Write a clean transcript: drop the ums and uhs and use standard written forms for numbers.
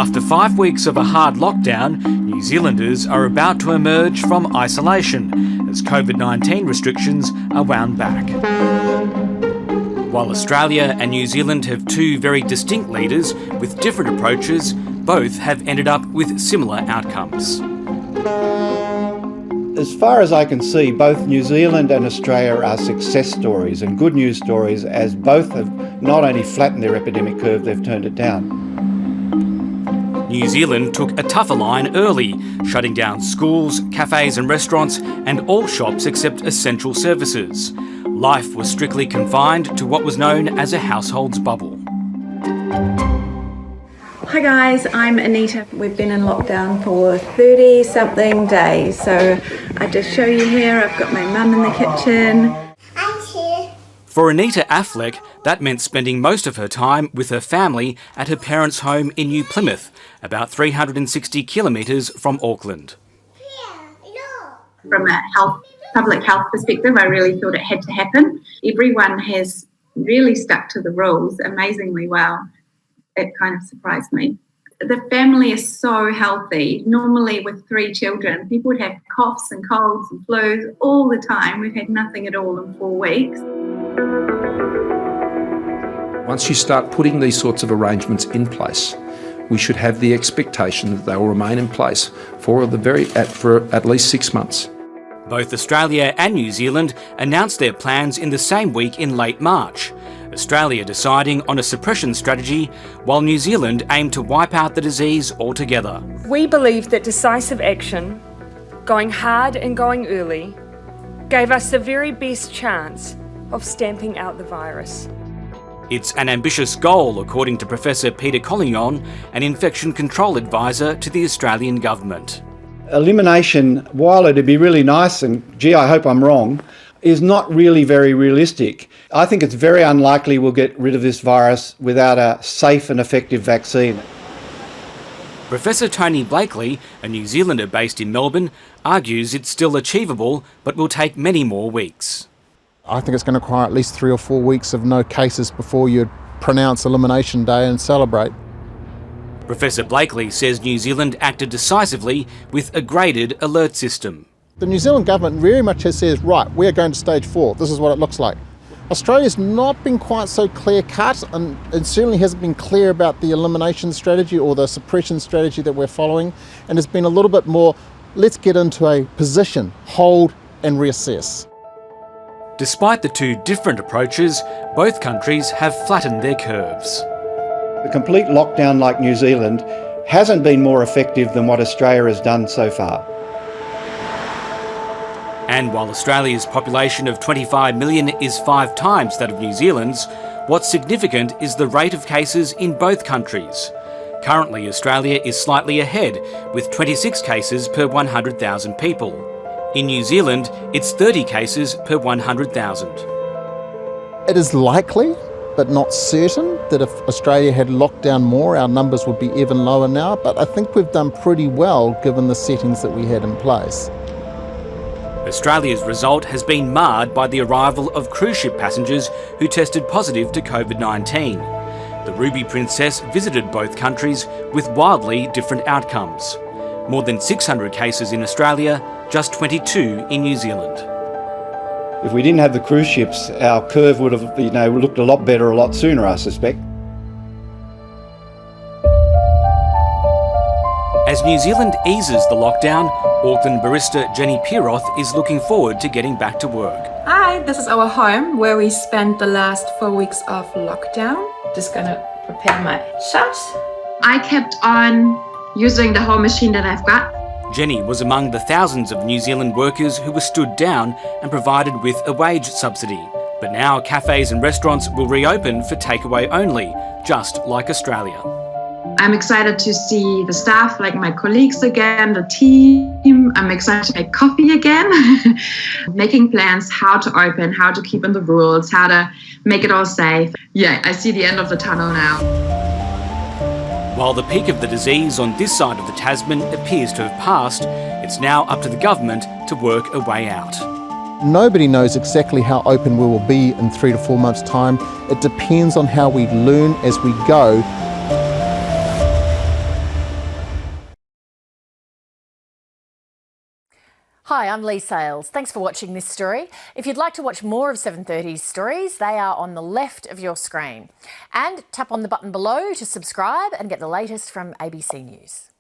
After 5 weeks of a hard lockdown, New Zealanders are about to emerge from isolation as COVID-19 restrictions are wound back. While Australia and New Zealand have two very distinct leaders with different approaches, both have ended up with similar outcomes. As far as I can see, both New Zealand and Australia are success stories and good news stories, as both have not only flattened their epidemic curve, they've turned it down. New Zealand took a tougher line early, shutting down schools, cafes and restaurants and all shops except essential services. Life was strictly confined to what was known as a household's bubble. Hi guys, I'm Anita. We've been in lockdown for 30-something days. So I just show you here, I've got my mum in the kitchen. For Anita Affleck, that meant spending most of her time with her family at her parents' home in New Plymouth, about 360 kilometres from Auckland. From a public health perspective, I really thought it had to happen. Everyone has really stuck to the rules amazingly well. It kind of surprised me. The family is so healthy. Normally with 3 children, people would have coughs and colds and flus all the time. We've had nothing at all in 4 weeks. Once you start putting these sorts of arrangements in place, we should have the expectation that they will remain in place for at least 6 months. Both Australia and New Zealand announced their plans in the same week in late March. Australia deciding on a suppression strategy, while New Zealand aimed to wipe out the disease altogether. We believe that decisive action, going hard and going early, gave us the very best chance of stamping out the virus. It's an ambitious goal, according to Professor Peter Collignon, an infection control advisor to the Australian government. Elimination, while it'd be really nice, and gee, I hope I'm wrong, is not really very realistic. I think it's very unlikely we'll get rid of this virus without a safe and effective vaccine. Professor Tony Blakely, a New Zealander based in Melbourne, argues it's still achievable but will take many more weeks. I think it's going to require at least 3 or 4 weeks of no cases before you pronounce Elimination Day and celebrate. Professor Blakely says New Zealand acted decisively with a graded alert system. The New Zealand government very much has said, right, we're going to stage 4, this is what it looks like. Australia's not been quite so clear-cut and it certainly hasn't been clear about the elimination strategy or the suppression strategy that we're following, and has been a little bit more, let's get into a position, hold and reassess. Despite the two different approaches, both countries have flattened their curves. The complete lockdown like New Zealand hasn't been more effective than what Australia has done so far. And while Australia's population of 25 million is 5 times that of New Zealand's, what's significant is the rate of cases in both countries. Currently, Australia is slightly ahead, with 26 cases per 100,000 people. In New Zealand, it's 30 cases per 100,000. It is likely, but not certain, that if Australia had locked down more, our numbers would be even lower now, but I think we've done pretty well given the settings that we had in place. Australia's result has been marred by the arrival of cruise ship passengers who tested positive to COVID-19. The Ruby Princess visited both countries with wildly different outcomes. More than 600 cases in Australia, just 22 in New Zealand. If we didn't have the cruise ships, our curve would have looked a lot better a lot sooner, I suspect. As New Zealand eases the lockdown, Auckland barista Jenny Piroth is looking forward to getting back to work. Hi, this is our home where we spent the last 4 weeks of lockdown. Just gonna prepare my shot. I kept on using the whole machine that I've got. Jenny was among the thousands of New Zealand workers who were stood down and provided with a wage subsidy. But now cafes and restaurants will reopen for takeaway only, just like Australia. I'm excited to see the staff, like my colleagues again, the team. I'm excited to make coffee again. Making plans how to open, how to keep in the rules, how to make it all safe. Yeah, I see the end of the tunnel now. While the peak of the disease on this side of the Tasman appears to have passed, it's now up to the government to work a way out. Nobody knows exactly how open we will be in 3 to 4 months' time. It depends on how we learn as we go. Hi, I'm Lee Sales. Thanks for watching this story. If you'd like to watch more of 7:30's stories, they are on the left of your screen. And tap on the button below to subscribe and get the latest from ABC News.